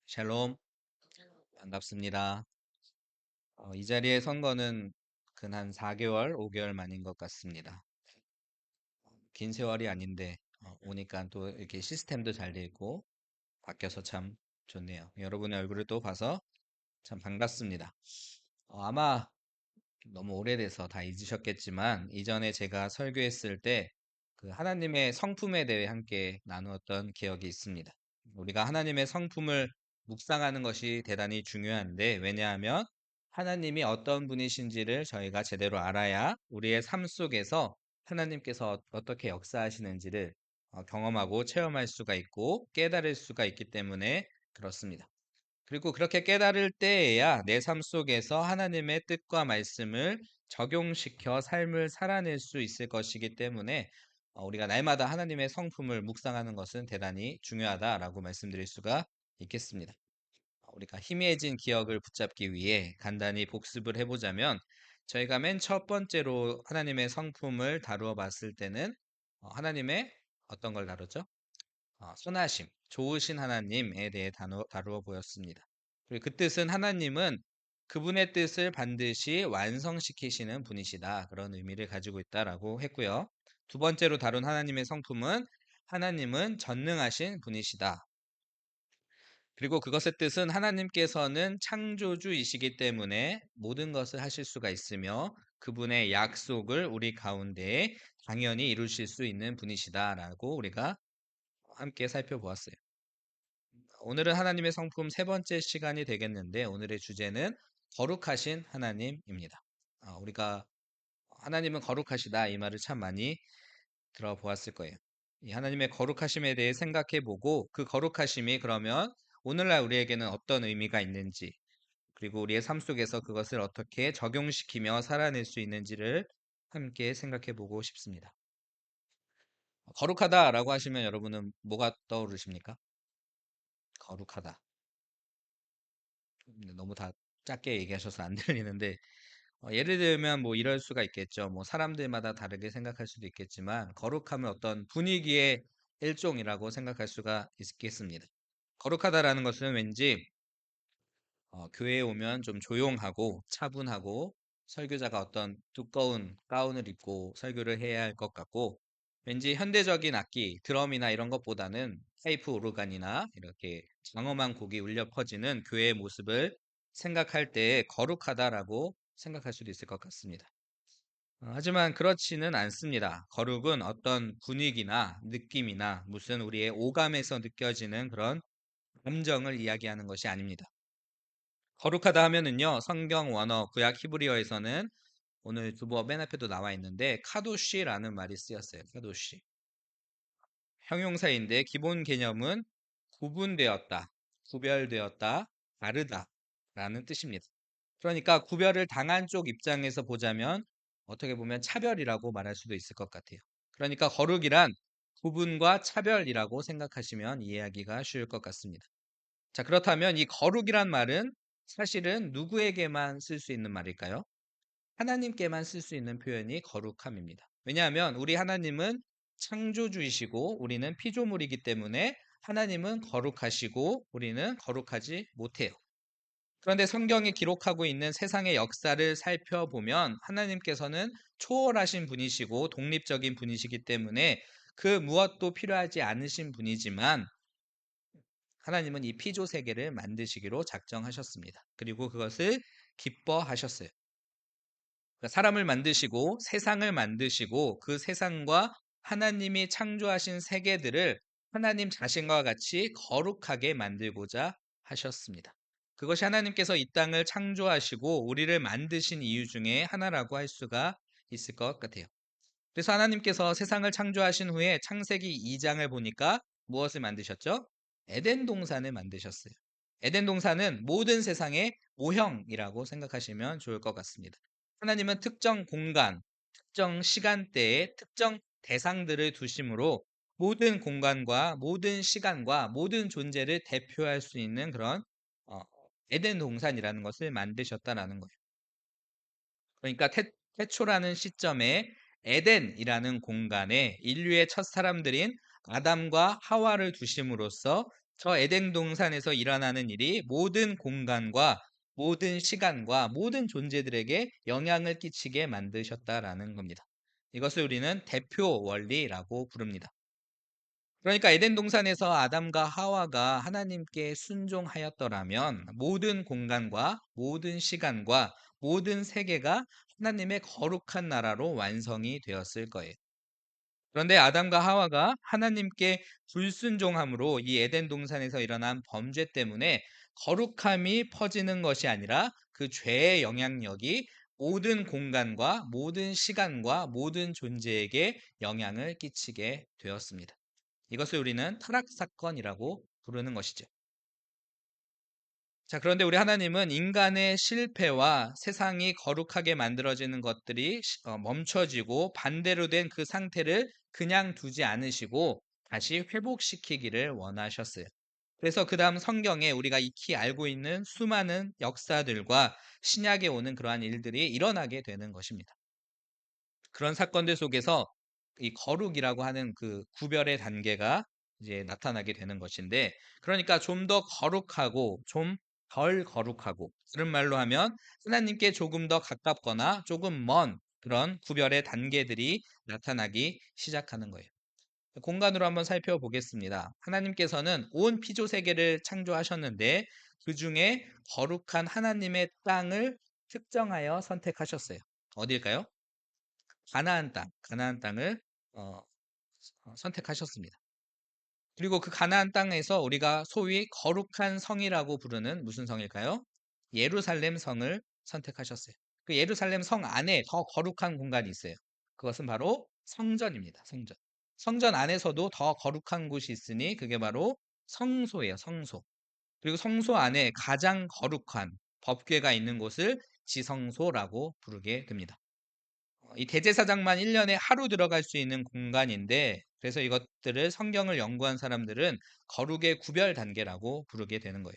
샬롬, 반갑습니다. 이 자리에 선 거는 근 한 4개월, 5개월 만인 것 같습니다. 긴 세월이 아닌데 오니까 또 이렇게 시스템도 잘 돼 있고 바뀌어서 참 좋네요. 여러분의 얼굴을 또 봐서 참 반갑습니다. 아마 너무 오래돼서 다 잊으셨겠지만 이전에 제가 설교했을 때 그 하나님의 성품에 대해 함께 나누었던 기억이 있습니다. 우리가 하나님의 성품을 묵상하는 것이 대단히 중요한데 왜냐하면 하나님이 어떤 분이신지를 저희가 제대로 알아야 우리의 삶 속에서 하나님께서 어떻게 역사하시는지를 경험하고 체험할 수가 있고 깨달을 수가 있기 때문에 그렇습니다. 그리고 그렇게 깨달을 때에야 내 삶 속에서 하나님의 뜻과 말씀을 적용시켜 삶을 살아낼 수 있을 것이기 때문에 우리가 날마다 하나님의 성품을 묵상하는 것은 대단히 중요하다라고 말씀드릴 수가 있겠습니다. 우리가 희미해진 기억을 붙잡기 위해 간단히 복습을 해보자면 저희가 맨 첫 번째로 하나님의 성품을 다루어 봤을 때는 하나님의 어떤 걸 다뤘죠? 선하심, 좋으신 하나님에 대해 다루어 보였습니다. 그리고 그 뜻은 하나님은 그분의 뜻을 반드시 완성시키시는 분이시다. 그런 의미를 가지고 있다라고 했고요. 두 번째로 다룬 하나님의 성품은 하나님은 전능하신 분이시다. 그리고 그것의 뜻은 하나님께서는 창조주이시기 때문에 모든 것을 하실 수가 있으며 그분의 약속을 우리 가운데에 당연히 이루실 수 있는 분이시다라고 우리가 함께 살펴보았어요. 오늘은 하나님의 성품 세 번째 시간이 되겠는데 오늘의 주제는 거룩하신 하나님입니다. 우리가 하나님은 거룩하시다 이 말을 참 많이 들어보았을 거예요. 이 하나님의 거룩하심에 대해 생각해 보고 그 거룩하심이 그러면 오늘날 우리에게는 어떤 의미가 있는지 그리고 우리의 삶 속에서 그것을 어떻게 적용시키며 살아낼 수 있는지를 함께 생각해 보고 싶습니다. 거룩하다라고 하시면 여러분은 뭐가 떠오르십니까? 거룩하다. 너무 다 짧게 얘기하셔서 안 들리는데 예를 들면 뭐 이럴 수가 있겠죠. 뭐 사람들마다 다르게 생각할 수도 있겠지만 거룩하면 어떤 분위기의 일종이라고 생각할 수가 있겠습니다. 거룩하다라는 것은 왠지 교회에 오면 좀 조용하고 차분하고 설교자가 어떤 두꺼운 가운을 입고 설교를 해야 할 것 같고 왠지 현대적인 악기, 드럼이나 이런 것보다는 테이프 오르간이나 이렇게 장엄한 곡이 울려 퍼지는 교회의 모습을 생각할 때 거룩하다라고 생각할 수도 있을 것 같습니다. 하지만 그렇지는 않습니다. 거룩은 어떤 분위기나 느낌이나 무슨 우리의 오감에서 느껴지는 그런 감정을 이야기하는 것이 아닙니다. 거룩하다 하면은요, 성경 원어 구약 히브리어에서는 오늘 두부어 맨 앞에도 나와 있는데 카도시라는 말이 쓰였어요. 카도시. 형용사인데 기본 개념은 구분되었다, 구별되었다, 다르다라는 뜻입니다. 그러니까 구별을 당한 쪽 입장에서 보자면 어떻게 보면 차별이라고 말할 수도 있을 것 같아요. 그러니까 거룩이란 구분과 차별이라고 생각하시면 이해하기가 쉬울 것 같습니다. 자, 그렇다면 이 거룩이란 말은 사실은 누구에게만 쓸 수 있는 말일까요? 하나님께만 쓸 수 있는 표현이 거룩함입니다. 왜냐하면 우리 하나님은 창조주이시고 우리는 피조물이기 때문에 하나님은 거룩하시고 우리는 거룩하지 못해요. 그런데 성경이 기록하고 있는 세상의 역사를 살펴보면 하나님께서는 초월하신 분이시고 독립적인 분이시기 때문에 그 무엇도 필요하지 않으신 분이지만 하나님은 이 피조 세계를 만드시기로 작정하셨습니다. 그리고 그것을 기뻐하셨어요. 그러니까 사람을 만드시고 세상을 만드시고 그 세상과 하나님이 창조하신 세계들을 하나님 자신과 같이 거룩하게 만들고자 하셨습니다. 그것이 하나님께서 이 땅을 창조하시고 우리를 만드신 이유 중에 하나라고 할 수가 있을 것 같아요. 그래서 하나님께서 세상을 창조하신 후에 창세기 2장을 보니까 무엇을 만드셨죠? 에덴 동산을 만드셨어요. 에덴 동산은 모든 세상의 모형이라고 생각하시면 좋을 것 같습니다. 하나님은 특정 공간, 특정 시간대에 특정 대상들을 두심으로 모든 공간과 모든 시간과 모든 존재를 대표할 수 있는 그런 어, 에덴 동산이라는 것을 만드셨다라는 거예요. 그러니까 태초라는 시점에 에덴이라는 공간에 인류의 첫 사람들인 아담과 하와를 두심으로써 저 에덴 동산에서 일어나는 일이 모든 공간과 모든 시간과 모든 존재들에게 영향을 끼치게 만드셨다라는 겁니다. 이것을 우리는 대표 원리라고 부릅니다. 그러니까 에덴 동산에서 아담과 하와가 하나님께 순종하였더라면 모든 공간과 모든 시간과 모든 세계가 하나님의 거룩한 나라로 완성이 되었을 거예요. 그런데 아담과 하와가 하나님께 불순종함으로 이 에덴 동산에서 일어난 범죄 때문에 거룩함이 퍼지는 것이 아니라 그 죄의 영향력이 모든 공간과 모든 시간과 모든 존재에게 영향을 끼치게 되었습니다. 이것을 우리는 타락 사건이라고 부르는 것이죠. 자, 그런데 우리 하나님은 인간의 실패와 세상이 거룩하게 만들어지는 것들이 멈춰지고 반대로 된 그 상태를 그냥 두지 않으시고 다시 회복시키기를 원하셨어요. 그래서 그 다음 성경에 우리가 익히 알고 있는 수많은 역사들과 신약에 오는 그러한 일들이 일어나게 되는 것입니다. 그런 사건들 속에서 이 거룩이라고 하는 그 구별의 단계가 이제 나타나게 되는 것인데, 그러니까 좀 더 거룩하고 좀 덜 거룩하고, 다른 말로 하면 하나님께 조금 더 가깝거나 조금 먼 그런 구별의 단계들이 나타나기 시작하는 거예요. 공간으로 한번 살펴보겠습니다. 하나님께서는 온 피조 세계를 창조하셨는데 그 중에 거룩한 하나님의 땅을 특정하여 선택하셨어요. 어딜까요? 가나안 땅을 어, 선택하셨습니다. 그리고 그 가나안 땅에서 우리가 소위 거룩한 성이라고 부르는 무슨 성일까요? 예루살렘 성을 선택하셨어요. 그 예루살렘 성 안에 더 거룩한 공간이 있어요. 그것은 바로 성전입니다. 성전. 성전 안에서도 더 거룩한 곳이 있으니 그게 바로 성소예요. 성소. 그리고 성소 안에 가장 거룩한 법궤가 있는 곳을 지성소라고 부르게 됩니다. 이 대제사장만 1년에 하루 들어갈 수 있는 공간인데, 그래서 이것들을 성경을 연구한 사람들은 거룩의 구별 단계라고 부르게 되는 거예요.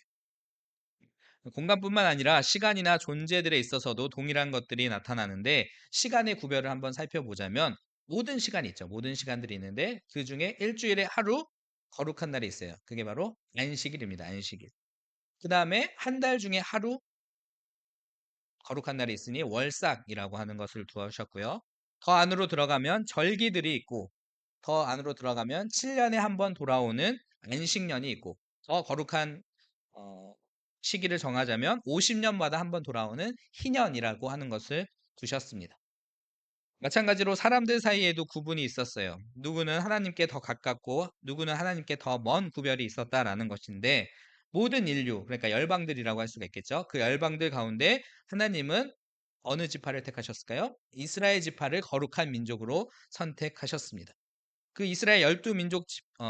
공간뿐만 아니라 시간이나 존재들에 있어서도 동일한 것들이 나타나는데, 시간의 구별을 한번 살펴보자면 모든 시간이 있죠. 모든 시간들이 있는데 그 중에 일주일에 하루 거룩한 날이 있어요. 그게 바로 안식일입니다. 안식일. 그 다음에 한 달 중에 하루 거룩한 날이 있으니 월삭이라고 하는 것을 두셨고요. 더 안으로 들어가면 절기들이 있고, 더 안으로 들어가면 7년에 한 번 돌아오는 안식년이 있고, 더 거룩한 시기를 정하자면 50년마다 한 번 돌아오는 희년이라고 하는 것을 두셨습니다. 마찬가지로 사람들 사이에도 구분이 있었어요. 누구는 하나님께 더 가깝고 누구는 하나님께 더 먼 구별이 있었다라는 것인데, 모든 인류, 그러니까 열방들이라고 할 수가 있겠죠. 그 열방들 가운데 하나님은 어느 지파를 택하셨을까요? 이스라엘 지파를 거룩한 민족으로 선택하셨습니다. 그 이스라엘 12민족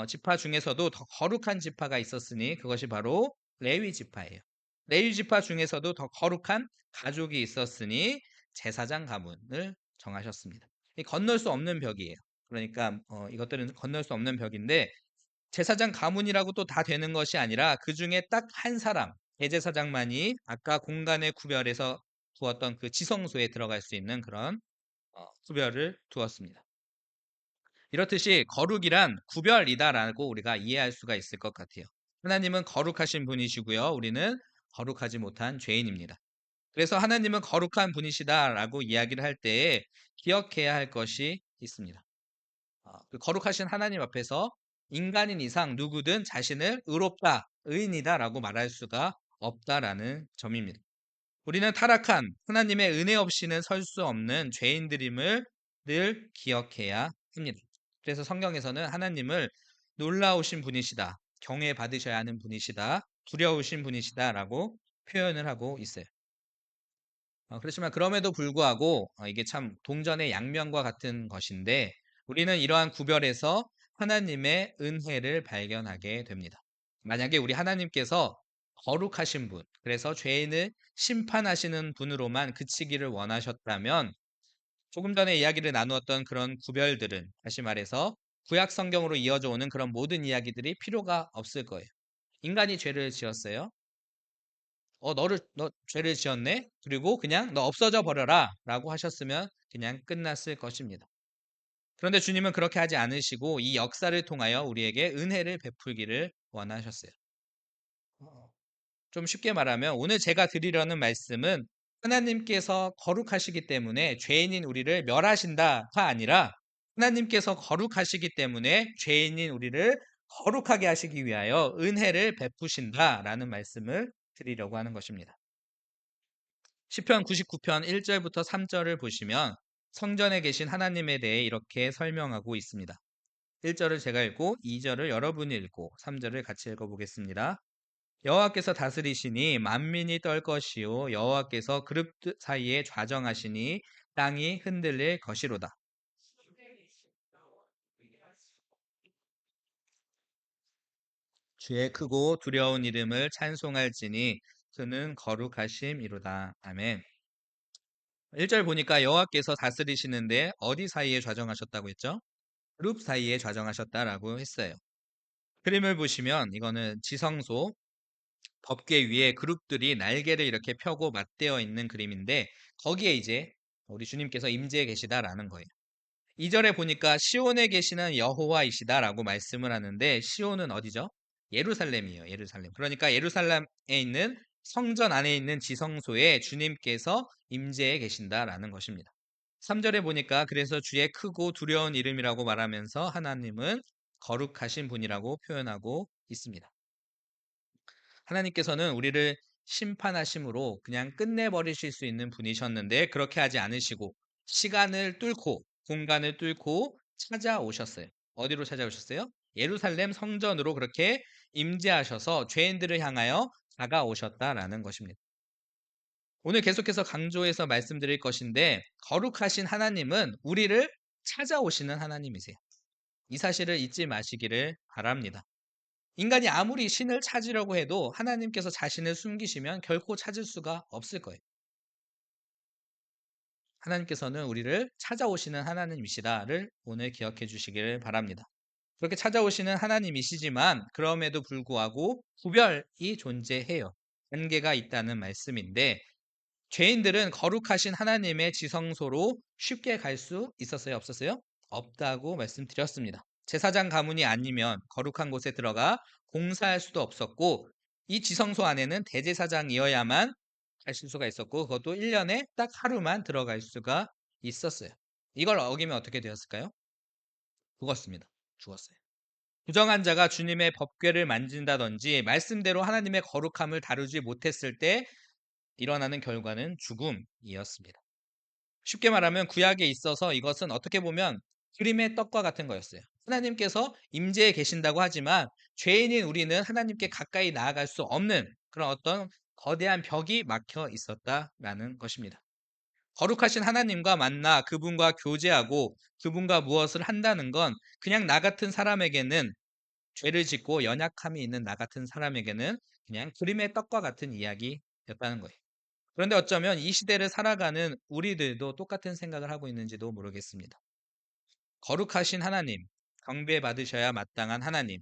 지파 중에서도 더 거룩한 지파가 있었으니 그것이 바로 레위 지파예요. 레위 지파 중에서도 더 거룩한 가족이 있었으니 제사장 가문을 정하셨습니다. 이 건널 수 없는 벽이에요. 그러니까 이것들은 건널 수 없는 벽인데, 제사장 가문이라고 또 다 되는 것이 아니라 그 중에 딱 한 사람, 대제사장만이 아까 공간의 구별에서 두었던 그 지성소에 들어갈 수 있는 그런 구별을 두었습니다. 이렇듯이 거룩이란 구별이다라고 우리가 이해할 수가 있을 것 같아요. 하나님은 거룩하신 분이시고요. 우리는 거룩하지 못한 죄인입니다. 그래서 하나님은 거룩한 분이시다라고 이야기를 할 때에 기억해야 할 것이 있습니다. 그 거룩하신 하나님 앞에서 인간인 이상 누구든 자신을 의롭다, 의인이다라고 말할 수가 없다라는 점입니다. 우리는 타락한 하나님의 은혜 없이는 설 수 없는 죄인들임을 늘 기억해야 합니다. 그래서 성경에서는 하나님을 놀라우신 분이시다, 경외 받으셔야 하는 분이시다, 두려우신 분이시다라고 표현을 하고 있어요. 그렇지만 그럼에도 불구하고 이게 참 동전의 양면과 같은 것인데, 우리는 이러한 구별에서 하나님의 은혜를 발견하게 됩니다. 만약에 우리 하나님께서 거룩하신 분, 그래서 죄인을 심판하시는 분으로만 그치기를 원하셨다면 조금 전에 이야기를 나누었던 그런 구별들은, 다시 말해서 구약 성경으로 이어져 오는 그런 모든 이야기들이 필요가 없을 거예요. 인간이 죄를 지었어요. 너 죄를 지었네? 그리고 그냥 너 없어져 버려라 라고 하셨으면 그냥 끝났을 것입니다. 그런데 주님은 그렇게 하지 않으시고 이 역사를 통하여 우리에게 은혜를 베풀기를 원하셨어요. 좀 쉽게 말하면 오늘 제가 드리려는 말씀은 하나님께서 거룩하시기 때문에 죄인인 우리를 멸하신다가 아니라 하나님께서 거룩하시기 때문에 죄인인 우리를 거룩하게 하시기 위하여 은혜를 베푸신다라는 말씀을 드리려고 하는 것입니다. 시편 99편 1절부터 3절을 보시면 성전에 계신 하나님에 대해 이렇게 설명하고 있습니다. 1절을 제가 읽고 2절을 여러분이 읽고 3절을 같이 읽어보겠습니다. 여호와께서 다스리시니 만민이 떨 것이요 여호와께서 그룹 사이에 좌정하시니 땅이 흔들릴 것이로다. 주의 크고 두려운 이름을 찬송할지니 그는 거룩하심이로다. 아멘. 1절 보니까 여호와께서 다스리시는데 어디 사이에 좌정하셨다고 했죠? 그룹 사이에 좌정하셨다라고 했어요. 그림을 보시면 이거는 지성소 법궤 위에 그룹들이 날개를 이렇게 펴고 맞대어 있는 그림인데 거기에 이제 우리 주님께서 임재해 계시다라는 거예요. 2절에 보니까 시온에 계시는 여호와이시다라고 말씀을 하는데 시온은 어디죠? 예루살렘이에요. 예루살렘. 그러니까 예루살렘에 있는 성전 안에 있는 지성소에 주님께서 임재해 계신다라는 것입니다. 3절에 보니까 그래서 주의 크고 두려운 이름이라고 말하면서 하나님은 거룩하신 분이라고 표현하고 있습니다. 하나님께서는 우리를 심판하심으로 그냥 끝내버리실 수 있는 분이셨는데 그렇게 하지 않으시고 시간을 뚫고 공간을 뚫고 찾아오셨어요. 어디로 찾아오셨어요? 예루살렘 성전으로 그렇게 임재하셔서 죄인들을 향하여 다가오셨다라는 것입니다. 오늘 계속해서 강조해서 말씀드릴 것인데 거룩하신 하나님은 우리를 찾아오시는 하나님이세요. 이 사실을 잊지 마시기를 바랍니다. 인간이 아무리 신을 찾으려고 해도 하나님께서 자신을 숨기시면 결코 찾을 수가 없을 거예요. 하나님께서는 우리를 찾아오시는 하나님이시다를 오늘 기억해 주시기를 바랍니다. 그렇게 찾아오시는 하나님이시지만 그럼에도 불구하고 구별이 존재해요. 한계가 있다는 말씀인데 죄인들은 거룩하신 하나님의 지성소로 쉽게 갈 수 있었어요? 없었어요? 없다고 말씀드렸습니다. 제사장 가문이 아니면 거룩한 곳에 들어가 공사할 수도 없었고 이 지성소 안에는 대제사장이어야만 가실 수가 있었고 그것도 1년에 딱 하루만 들어갈 수가 있었어요. 이걸 어기면 어떻게 되었을까요? 죽었습니다. 죽었어요. 부정한 자가 주님의 법궤를 만진다든지 말씀대로 하나님의 거룩함을 다루지 못했을 때 일어나는 결과는 죽음이었습니다. 쉽게 말하면 구약에 있어서 이것은 어떻게 보면 그림의 떡과 같은 거였어요. 하나님께서 임재해 계신다고 하지만 죄인인 우리는 하나님께 가까이 나아갈 수 없는 그런 어떤 거대한 벽이 막혀 있었다라는 것입니다. 거룩하신 하나님과 만나 그분과 교제하고 그분과 무엇을 한다는 건 그냥 나 같은 사람에게는 죄를 짓고 연약함이 있는 나 같은 사람에게는 그냥 그림의 떡과 같은 이야기였다는 거예요. 그런데 어쩌면 이 시대를 살아가는 우리들도 똑같은 생각을 하고 있는지도 모르겠습니다. 거룩하신 하나님, 경배 받으셔야 마땅한 하나님,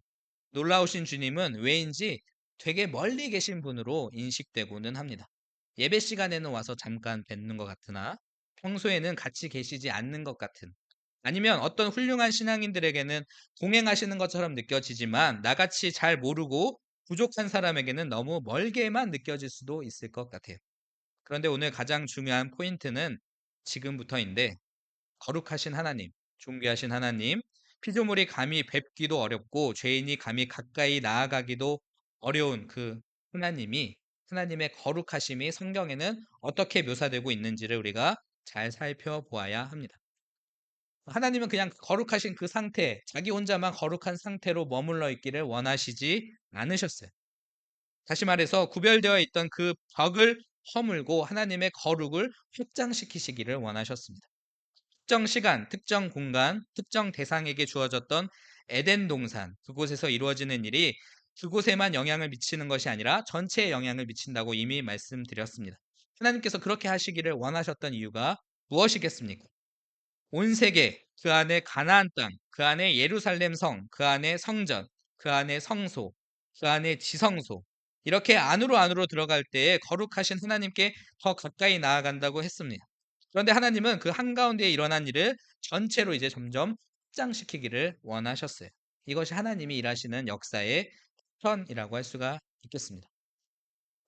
놀라우신 주님은 왜인지 되게 멀리 계신 분으로 인식되고는 합니다. 예배 시간에는 와서 잠깐 뵙는 것 같으나 평소에는 같이 계시지 않는 것 같은 아니면 어떤 훌륭한 신앙인들에게는 동행하시는 것처럼 느껴지지만 나같이 잘 모르고 부족한 사람에게는 너무 멀게만 느껴질 수도 있을 것 같아요. 그런데 오늘 가장 중요한 포인트는 지금부터인데 거룩하신 하나님, 존귀하신 하나님, 피조물이 감히 뵙기도 어렵고 죄인이 감히 가까이 나아가기도 어려운 그 하나님이 하나님의 거룩하심이 성경에는 어떻게 묘사되고 있는지를 우리가 잘 살펴보아야 합니다. 하나님은 그냥 거룩하신 그 상태, 자기 혼자만 거룩한 상태로 머물러 있기를 원하시지 않으셨어요. 다시 말해서 구별되어 있던 그 벽을 허물고 하나님의 거룩을 확장시키시기를 원하셨습니다. 특정 시간, 특정 공간, 특정 대상에게 주어졌던 에덴 동산, 그곳에서 이루어지는 일이 그곳에만 영향을 미치는 것이 아니라 전체에 영향을 미친다고 이미 말씀드렸습니다. 하나님께서 그렇게 하시기를 원하셨던 이유가 무엇이겠습니까? 온 세계, 그 안에 가나안 땅, 그 안에 예루살렘 성, 그 안에 성전, 그 안에 성소, 그 안에 지성소, 이렇게 안으로 들어갈 때에 거룩하신 하나님께 더 가까이 나아간다고 했습니다. 그런데 하나님은 그 한가운데에 일어난 일을 전체로 이제 점점 확장시키기를 원하셨어요. 이것이 하나님이 일하시는 역사의 패턴이라고 할 수가 있겠습니다.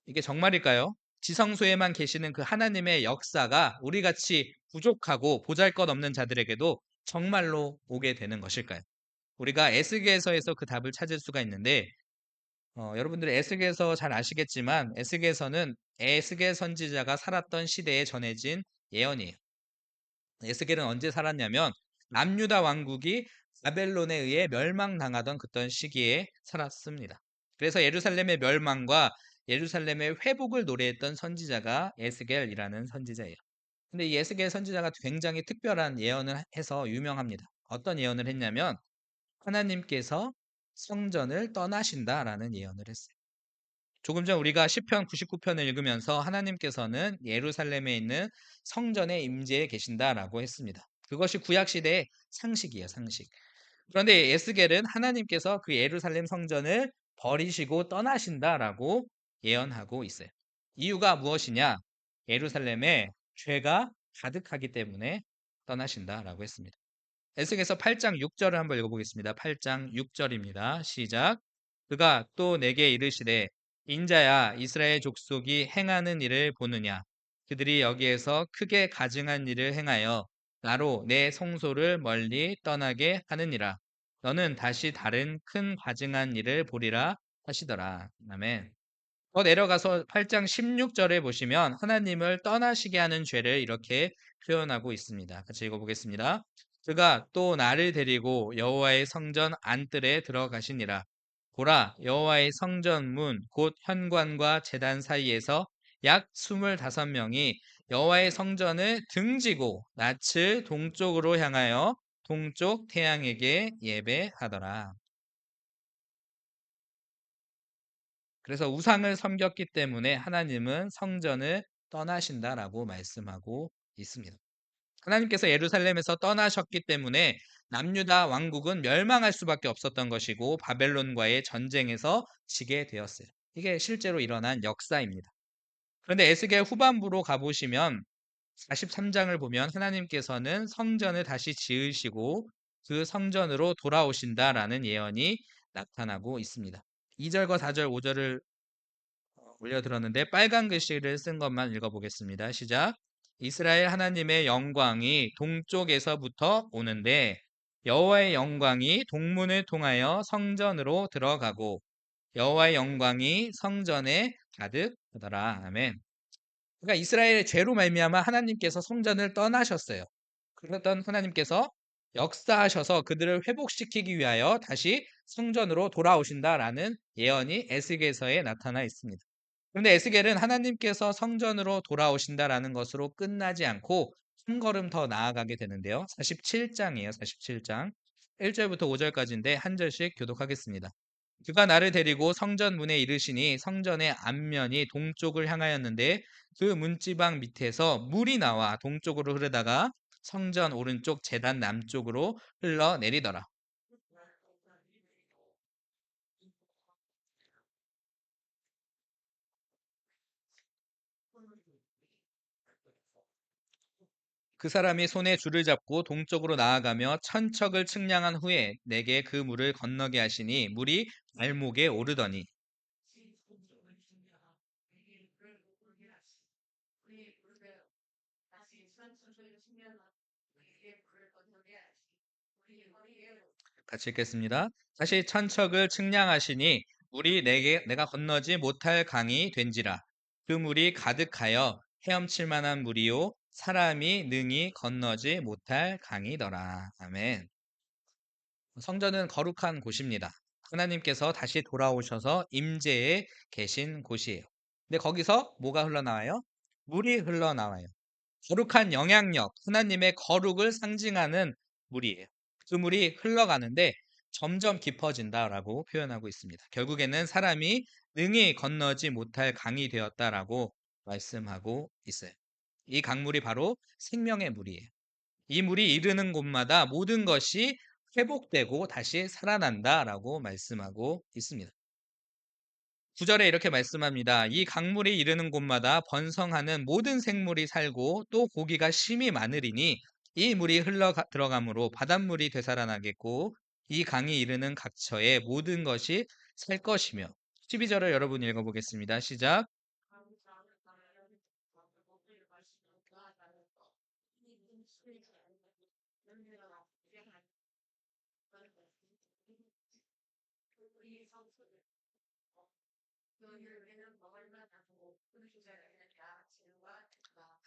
이게 정말일까요? 지성소에만 계시는 그 하나님의 역사가 우리 같이 부족하고 보잘것없는 자들에게도 정말로 오게 되는 것일까요? 우리가 에스겔서에서 그 답을 찾을 수가 있는데 여러분들이 에스겔서 잘 아시겠지만 에스겔서는 에스겔 선지자가 살았던 시대에 전해진 예언이에요. 에스겔은 언제 살았냐면 남유다 왕국이 바벨론에 의해 멸망당하던 그떤 시기에 살았습니다. 그래서 예루살렘의 멸망과 예루살렘의 회복을 노래했던 선지자가 에스겔이라는 선지자예요. 근데 이 에스겔 선지자가 굉장히 특별한 예언을 해서 유명합니다. 어떤 예언을 했냐면 하나님께서 성전을 떠나신다라는 예언을 했어요. 조금 전 우리가 시편 99편을 읽으면서 하나님께서는 예루살렘에 있는 성전에 임재해 계신다라고 했습니다. 그것이 구약 시대의 상식이에요, 상식. 그런데 에스겔은 하나님께서 그 예루살렘 성전을 버리시고 떠나신다라고 예언하고 있어요. 이유가 무엇이냐? 예루살렘에 죄가 가득하기 때문에 떠나신다라고 했습니다. 에스겔서 8장 6절을 한번 읽어보겠습니다. 8장 6절입니다. 시작. 그가 또 내게 이르시되 인자야 이스라엘 족속이 행하는 일을 보느냐 그들이 여기에서 크게 가증한 일을 행하여 나로 내 성소를 멀리 떠나게 하느니라. 너는 다시 다른 큰 가증한 일을 보리라 하시더라. 아멘. 더 내려가서 8장 16절에 보시면 하나님을 떠나시게 하는 죄를 이렇게 표현하고 있습니다. 같이 읽어보겠습니다. 그가 또 나를 데리고 여호와의 성전 안뜰에 들어가시니라. 보라, 여호와의 성전 문 곧 현관과 제단 사이에서 약 25명이 여호와의 성전을 등지고 낯을 동쪽으로 향하여 동쪽 태양에게 예배하더라. 그래서 우상을 섬겼기 때문에 하나님은 성전을 떠나신다라고 말씀하고 있습니다. 하나님께서 예루살렘에서 떠나셨기 때문에 남유다 왕국은 멸망할 수밖에 없었던 것이고 바벨론과의 전쟁에서 지게 되었어요. 이게 실제로 일어난 역사입니다. 그런데 에스겔 후반부로 가보시면 43장을 보면 하나님께서는 성전을 다시 지으시고 그 성전으로 돌아오신다라는 예언이 나타나고 있습니다. 2절과 4절, 5절을 올려들었는데 빨간 글씨를 쓴 것만 읽어보겠습니다. 시작. 이스라엘 하나님의 영광이 동쪽에서부터 오는데 여호와의 영광이 동문을 통하여 성전으로 들어가고 여호와의 영광이 성전에 가득하더라. 아멘. 그러니까 이스라엘의 죄로 말미암아 하나님께서 성전을 떠나셨어요. 그랬던 하나님께서 역사하셔서 그들을 회복시키기 위하여 다시 성전으로 돌아오신다라는 예언이 에스겔서에 나타나 있습니다. 그런데 에스겔은 하나님께서 성전으로 돌아오신다라는 것으로 끝나지 않고 한 걸음 더 나아가게 되는데요. 47장이에요. 47장. 1절부터 5절까지인데 한 절씩 교독하겠습니다. 그가 나를 데리고 성전 문에 이르시니 성전의 앞면이 동쪽을 향하였는데 그 문지방 밑에서 물이 나와 동쪽으로 흐르다가 성전 오른쪽 제단 남쪽으로 흘러내리더라. 그 사람이 손에 줄을 잡고 동쪽으로 나아가며 천척을 측량한 후에 내게 그 물을 건너게 하시니 물이 발목에 오르더니 같이 읽겠습니다. 다시 천척을 측량하시니 물이 내가 건너지 못할 강이 된지라. 그 물이 가득하여 헤엄칠 만한 물이요 사람이 능히 건너지 못할 강이더라. 아멘. 성전은 거룩한 곳입니다. 하나님께서 다시 돌아오셔서 임재에 계신 곳이에요. 근데 거기서 뭐가 흘러나와요? 물이 흘러나와요. 거룩한 영향력, 하나님의 거룩을 상징하는 물이에요. 그 물이 흘러가는데 점점 깊어진다라고 표현하고 있습니다. 결국에는 사람이 능히 건너지 못할 강이 되었다라고 말씀하고 있어요. 이 강물이 바로 생명의 물이에요. 이 물이 이르는 곳마다 모든 것이 회복되고 다시 살아난다라고 말씀하고 있습니다. 9절에 이렇게 말씀합니다. 이 강물이 이르는 곳마다 번성하는 모든 생물이 살고 또 고기가 심히 많으리니 이 물이 흘러 들어가므로 바닷물이 되살아나겠고 이 강이 이르는 각처에 모든 것이 살 것이며 12절을 여러분 읽어보겠습니다. 시작.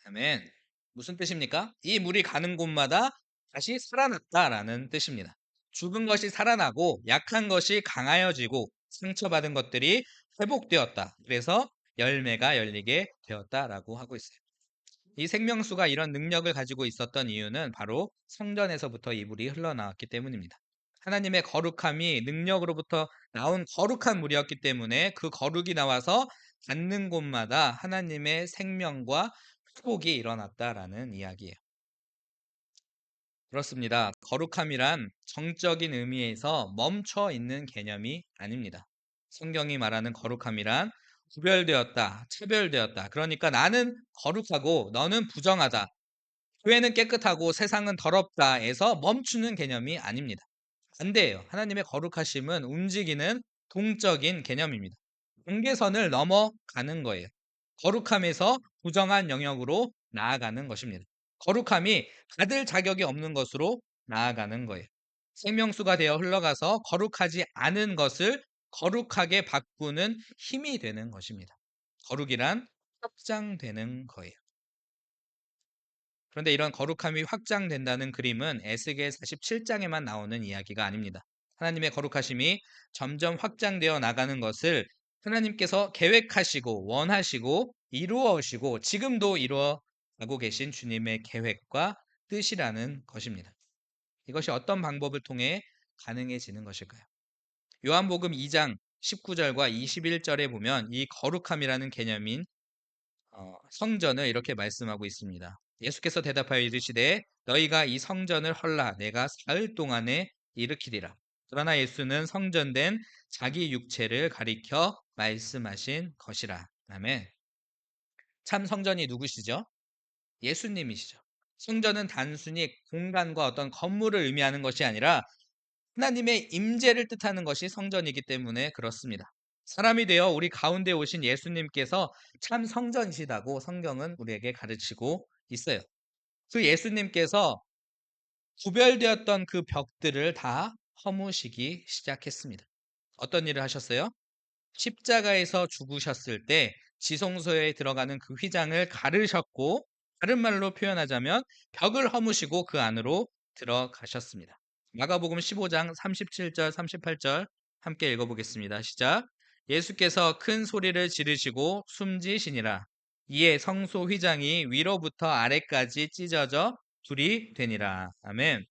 아멘. 무슨 뜻입니까? 이 물이 가는 곳마다 다시 살아났다라는 뜻입니다. 죽은 것이 살아나고 약한 것이 강하여지고 상처받은 것들이 회복되었다. 그래서 열매가 열리게 되었다라고 하고 있어요. 이 생명수가 이런 능력을 가지고 있었던 이유는 바로 성전에서부터 이 물이 흘러나왔기 때문입니다. 하나님의 거룩함이 능력으로부터 나온 거룩한 물이었기 때문에 그 거룩이 나와서 닿는 곳마다 하나님의 생명과 회복이 일어났다라는 이야기예요. 그렇습니다. 거룩함이란 정적인 의미에서 멈춰 있는 개념이 아닙니다. 성경이 말하는 거룩함이란 구별되었다, 차별되었다. 그러니까 나는 거룩하고 너는 부정하다. 교회는 깨끗하고 세상은 더럽다에서 멈추는 개념이 아닙니다. 반대예요. 하나님의 거룩하심은 움직이는 동적인 개념입니다. 경계선을 넘어가는 거예요. 거룩함에서 부정한 영역으로 나아가는 것입니다. 거룩함이 받을 자격이 없는 것으로 나아가는 거예요. 생명수가 되어 흘러가서 거룩하지 않은 것을 거룩하게 바꾸는 힘이 되는 것입니다. 거룩이란 확장되는 거예요. 그런데 이런 거룩함이 확장된다는 그림은 에스겔 47장에만 나오는 이야기가 아닙니다. 하나님의 거룩하심이 점점 확장되어 나가는 것을 하나님께서 계획하시고 원하시고 이루어오시고 지금도 이루어가고 계신 주님의 계획과 뜻이라는 것입니다. 이것이 어떤 방법을 통해 가능해지는 것일까요? 요한복음 2장 19절과 21절에 보면 이 거룩함이라는 개념인 성전을 이렇게 말씀하고 있습니다. 예수께서 대답하여 이르시되 너희가 이 성전을 헐라 내가 사흘 동안에 일으키리라. 그러나 예수는 성전된 자기 육체를 가리켜 말씀하신 것이라. 아멘. 참 성전이 누구시죠? 예수님이시죠. 성전은 단순히 공간과 어떤 건물을 의미하는 것이 아니라 하나님의 임재를 뜻하는 것이 성전이기 때문에 그렇습니다. 사람이 되어 우리 가운데 오신 예수님께서 참 성전이시다고 성경은 우리에게 가르치고 있어요. 그 예수님께서 구별되었던 그 벽들을 다 허무시기 시작했습니다. 어떤 일을 하셨어요? 십자가에서 죽으셨을 때 지성소에 들어가는 그 휘장을 가르셨고, 다른 말로 표현하자면 벽을 허무시고 그 안으로 들어가셨습니다. 마가복음 15장 37절 38절 함께 읽어보겠습니다. 시작. 예수께서 큰 소리를 지르시고 숨지시니라. 이에 성소 휘장이 위로부터 아래까지 찢어져 둘이 되니라. 아멘.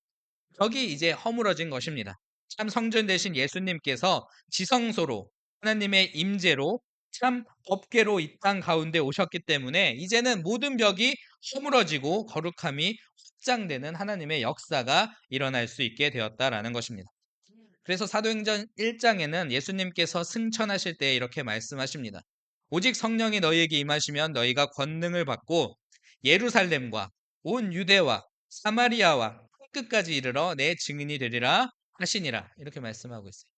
벽이 이제 허물어진 것입니다. 참 성전 되신 예수님께서 지성소로 하나님의 임재로 참 법궤로 이 땅 가운데 오셨기 때문에 이제는 모든 벽이 허물어지고 거룩함이 확장되는 하나님의 역사가 일어날 수 있게 되었다라는 것입니다. 그래서 사도행전 1장에는 예수님께서 승천하실 때 이렇게 말씀하십니다. 오직 성령이 너희에게 임하시면 너희가 권능을 받고 예루살렘과 온 유대와 사마리아와 끝까지 이르러 내 증인이 되리라 하시니라. 이렇게 말씀하고 있어요.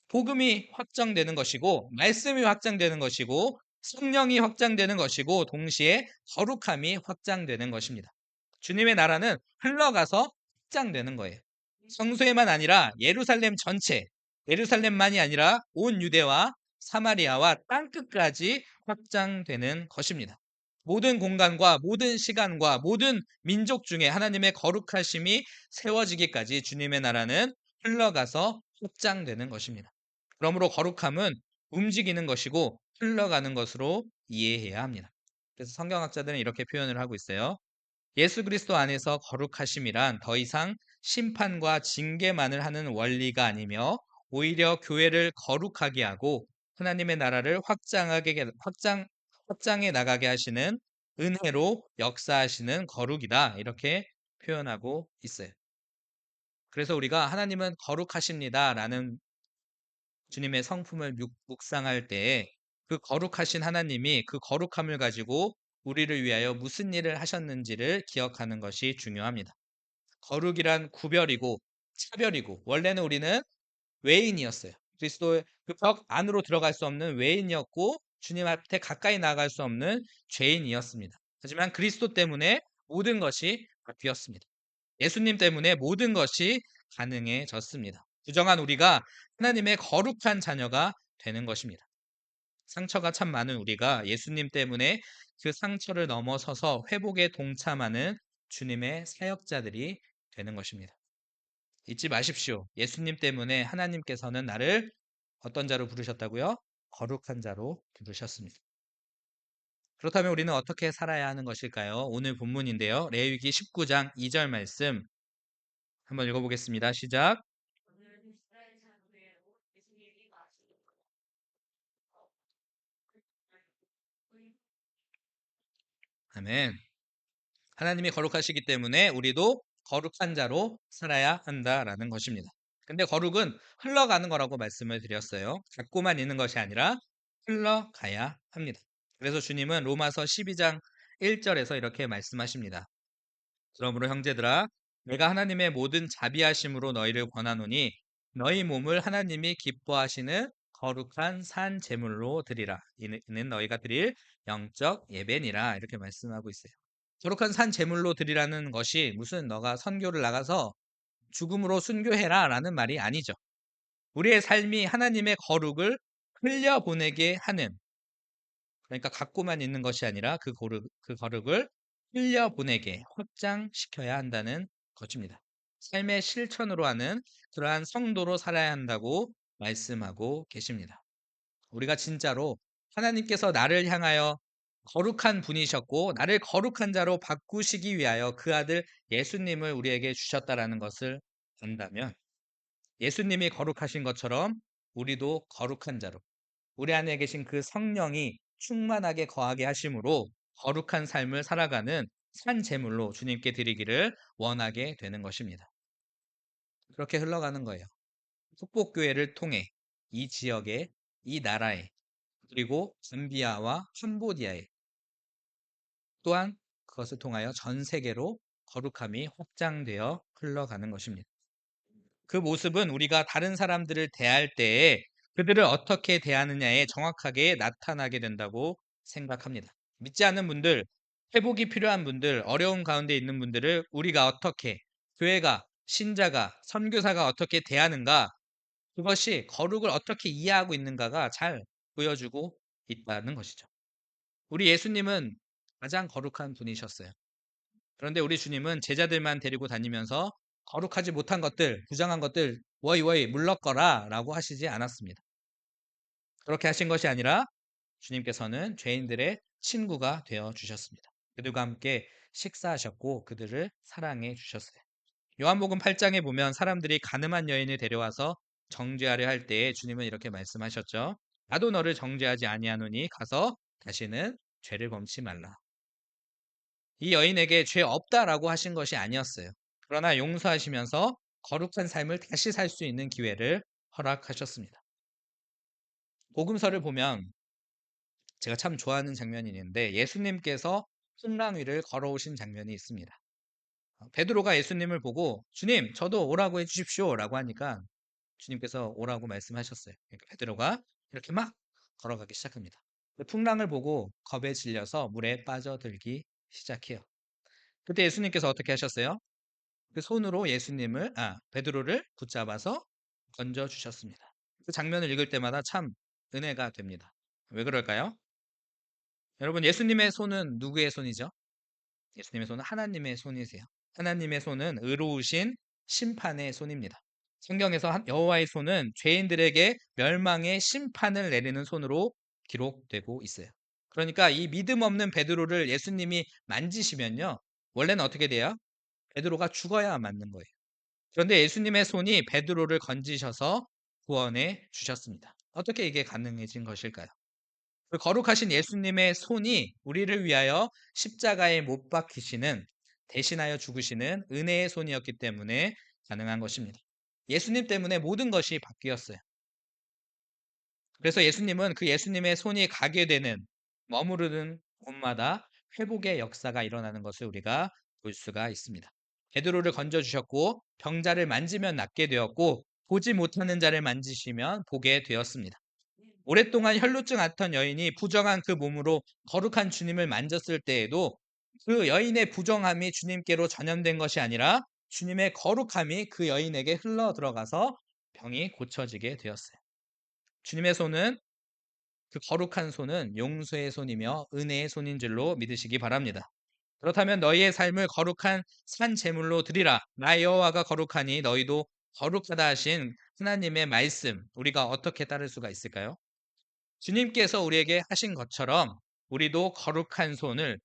복음이 확장되는 것이고 말씀이 확장되는 것이고 성령이 확장되는 것이고 동시에 거룩함이 확장되는 것입니다. 주님의 나라는 흘러가서 확장되는 거예요. 성소에만 아니라 예루살렘 전체, 예루살렘만이 아니라 온 유대와 사마리아와 땅끝까지 확장되는 것입니다. 모든 공간과 모든 시간과 모든 민족 중에 하나님의 거룩하심이 세워지기까지 주님의 나라는 흘러가서 확장되는 것입니다. 그러므로 거룩함은 움직이는 것이고 흘러가는 것으로 이해해야 합니다. 그래서 성경학자들은 이렇게 표현을 하고 있어요. 예수 그리스도 안에서 거룩하심이란 더 이상 심판과 징계만을 하는 원리가 아니며 오히려 교회를 거룩하게 하고 하나님의 나라를 확장해 나가게 하시는 은혜로 역사하시는 거룩이다. 이렇게 표현하고 있어요. 그래서 우리가 하나님은 거룩하십니다라는 주님의 성품을 묵상할 때에 그 거룩하신 하나님이 그 거룩함을 가지고 우리를 위하여 무슨 일을 하셨는지를 기억하는 것이 중요합니다. 거룩이란 구별이고 차별이고 원래는 우리는 외인이었어요. 그리스도의 그 벽 안으로 들어갈 수 없는 외인이었고 주님 앞에 가까이 나아갈 수 없는 죄인이었습니다. 하지만 그리스도 때문에 모든 것이 바뀌었습니다. 예수님 때문에 모든 것이 가능해졌습니다. 부정한 우리가 하나님의 거룩한 자녀가 되는 것입니다. 상처가 참 많은 우리가 예수님 때문에 그 상처를 넘어서서 회복에 동참하는 주님의 사역자들이 되는 것입니다. 잊지 마십시오. 예수님 때문에 하나님께서는 나를 어떤 자로 부르셨다고요? 거룩한 자로 부르셨습니다. 그렇다면 우리는 어떻게 살아야 하는 것일까요? 오늘 본문인데요. 레위기 19장 2절 말씀 한번 읽어보겠습니다. 시작. 아멘. 하나님이 거룩하시기 때문에 우리도 거룩한 자로 살아야 한다라는 것입니다. 근데 거룩은 흘러가는 거라고 말씀을 드렸어요. 갖고만 있는 것이 아니라 흘러가야 합니다. 그래서 주님은 로마서 12장 1절에서 이렇게 말씀하십니다. 그러므로 형제들아 내가 하나님의 모든 자비하심으로 너희를 권하노니 너희 몸을 하나님이 기뻐하시는 거룩한 산 제물로 드리라. 이는 너희가 드릴 영적 예배니라. 이렇게 말씀하고 있어요. 거룩한 산 제물로 드리라는 것이 무슨 너가 선교를 나가서 죽음으로 순교해라 라는 말이 아니죠. 우리의 삶이 하나님의 거룩을 흘려보내게 하는, 그러니까 갖고만 있는 것이 아니라 그 거룩을 흘려보내게 확장시켜야 한다는 것입니다. 삶의 실천으로 하는 그러한 성도로 살아야 한다고 말씀하고 계십니다. 우리가 진짜로 하나님께서 나를 향하여 거룩한 분이셨고 나를 거룩한 자로 바꾸시기 위하여 그 아들 예수님을 우리에게 주셨다라는 것을 안다면 예수님이 거룩하신 것처럼 우리도 거룩한 자로 우리 안에 계신 그 성령이 충만하게 거하게 하심으로 거룩한 삶을 살아가는 산 제물로 주님께 드리기를 원하게 되는 것입니다. 그렇게 흘러가는 거예요. 축복교회를 통해 이 지역에, 이 나라에, 그리고 잠비아와 캄보디아에 또한 그것을 통하여 전 세계로 거룩함이 확장되어 흘러가는 것입니다. 그 모습은 우리가 다른 사람들을 대할 때에 그들을 어떻게 대하느냐에 정확하게 나타나게 된다고 생각합니다. 믿지 않는 분들, 회복이 필요한 분들, 어려운 가운데 있는 분들을 우리가 어떻게, 교회가, 신자가, 선교사가 어떻게 대하는가, 그것이 거룩을 어떻게 이해하고 있는가가 잘 보여주고 있다는 것이죠. 우리 예수님은 가장 거룩한 분이셨어요. 그런데 우리 주님은 제자들만 데리고 다니면서 거룩하지 못한 것들, 부정한 것들 워이 물러거라 라고 하시지 않았습니다. 그렇게 하신 것이 아니라 주님께서는 죄인들의 친구가 되어 주셨습니다. 그들과 함께 식사하셨고 그들을 사랑해 주셨어요. 요한복음 8장에 보면 사람들이 가늠한 여인을 데려와서 정죄하려 할 때에 주님은 이렇게 말씀하셨죠. 나도 너를 정죄하지 아니하노니 가서 다시는 죄를 범치 말라. 이 여인에게 죄 없다라고 하신 것이 아니었어요. 그러나 용서하시면서 거룩한 삶을 다시 살 수 있는 기회를 허락하셨습니다. 복음서를 보면 제가 참 좋아하는 장면이 있는데 예수님께서 풍랑 위를 걸어오신 장면이 있습니다. 베드로가 예수님을 보고 주님 저도 오라고 해주십시오 라고 하니까 주님께서 오라고 말씀하셨어요. 그러니까 베드로가 이렇게 막 걸어가기 시작합니다. 풍랑을 보고 겁에 질려서 물에 빠져들기 시작해요. 그때 예수님께서 어떻게 하셨어요? 그 손으로 베드로를 붙잡아서 건져 주셨습니다. 그 장면을 읽을 때마다 참 은혜가 됩니다. 왜 그럴까요? 여러분, 예수님의 손은 누구의 손이죠? 예수님의 손은 하나님의 손이세요. 하나님의 손은 의로우신 심판의 손입니다. 성경에서 여호와의 손은 죄인들에게 멸망의 심판을 내리는 손으로 기록되고 있어요. 그러니까 이 믿음 없는 베드로를 예수님이 만지시면요. 원래는 어떻게 돼요? 베드로가 죽어야 맞는 거예요. 그런데 예수님의 손이 베드로를 건지셔서 구원해 주셨습니다. 어떻게 이게 가능해진 것일까요? 그 거룩하신 예수님의 손이 우리를 위하여 십자가에 못 박히시는 대신하여 죽으시는 은혜의 손이었기 때문에 가능한 것입니다. 예수님 때문에 모든 것이 바뀌었어요. 그래서 예수님은 그 예수님의 손이 가게 되는 머무르는 곳마다 회복의 역사가 일어나는 것을 우리가 볼 수가 있습니다. 베드로를 건져 주셨고 병자를 만지면 낫게 되었고 보지 못하는 자를 만지시면 보게 되었습니다. 오랫동안 혈루증 앓던 여인이 부정한 그 몸으로 거룩한 주님을 만졌을 때에도 그 여인의 부정함이 주님께로 전염된 것이 아니라 주님의 거룩함이 그 여인에게 흘러 들어가서 병이 고쳐지게 되었어요. 주님의 손은 그 거룩한 손은 용서의 손이며 은혜의 손인 줄로 믿으시기 바랍니다. 그렇다면 너희의 삶을 거룩한 산 제물로 드리라. 나 여호와가 거룩하니 너희도 거룩하다 하신 하나님의 말씀, 우리가 어떻게 따를 수가 있을까요? 주님께서 우리에게 하신 것처럼 우리도 거룩한 손을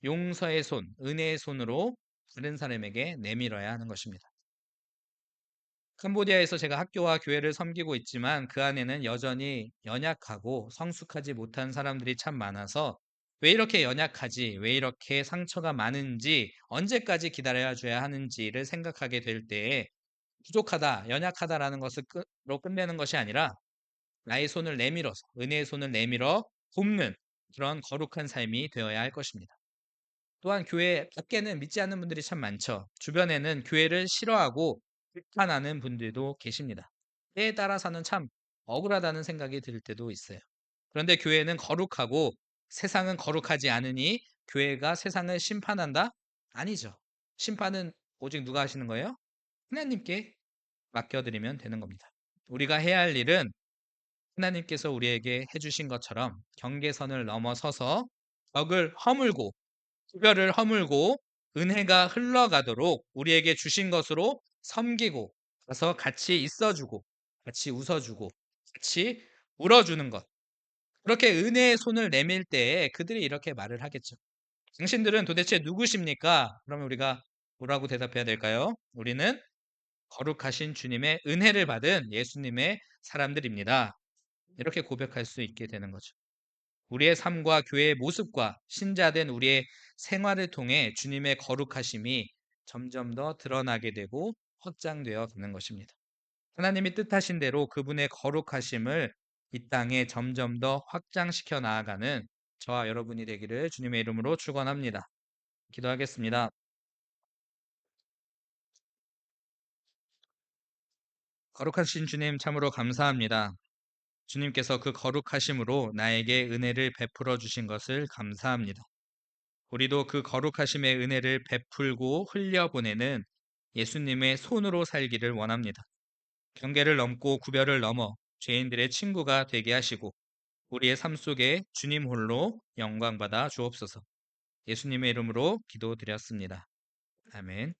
용서의 손, 은혜의 손으로 다른 사람에게 내밀어야 하는 것입니다. 캄보디아에서 제가 학교와 교회를 섬기고 있지만 그 안에는 여전히 연약하고 성숙하지 못한 사람들이 참 많아서 왜 이렇게 연약하지, 왜 이렇게 상처가 많은지, 언제까지 기다려야 줘야 하는지를 생각하게 될 때에 부족하다, 연약하다라는 것으로 끝내는 것이 아니라 나의 손을 내밀어서, 은혜의 손을 내밀어 돕는 그런 거룩한 삶이 되어야 할 것입니다. 또한 교회 밖에는 믿지 않는 분들이 참 많죠. 주변에는 교회를 싫어하고 비판하는 분들도 계십니다. 때에 따라서는 참 억울하다는 생각이 들 때도 있어요. 그런데 교회는 거룩하고 세상은 거룩하지 않으니 교회가 세상을 심판한다? 아니죠. 심판은 오직 누가 하시는 거예요? 하나님께 맡겨드리면 되는 겁니다. 우리가 해야 할 일은 하나님께서 우리에게 해주신 것처럼 경계선을 넘어서서 벽을 허물고 구별을 허물고 은혜가 흘러가도록 우리에게 주신 것으로 섬기고 가서 같이 있어주고 같이 웃어주고 같이 울어주는 것. 그렇게 은혜의 손을 내밀 때 그들이 이렇게 말을 하겠죠. 당신들은 도대체 누구십니까? 그러면 우리가 뭐라고 대답해야 될까요? 우리는 거룩하신 주님의 은혜를 받은 예수님의 사람들입니다. 이렇게 고백할 수 있게 되는 거죠. 우리의 삶과 교회의 모습과 신자된 우리의 생활을 통해 주님의 거룩하심이 점점 더 드러나게 되고 확장되어 가는 것입니다. 하나님이 뜻하신 대로 그분의 거룩하심을 이 땅에 점점 더 확장시켜 나아가는 저와 여러분이 되기를 주님의 이름으로 축원합니다. 기도하겠습니다. 거룩하신 주님 참으로 감사합니다. 주님께서 그 거룩하심으로 나에게 은혜를 베풀어 주신 것을 감사합니다. 우리도 그 거룩하심의 은혜를 베풀고 흘려보내는 예수님의 손으로 살기를 원합니다. 경계를 넘고 구별을 넘어 죄인들의 친구가 되게 하시고 우리의 삶 속에 주님 홀로 영광받아 주옵소서. 예수님의 이름으로 기도드렸습니다. 아멘.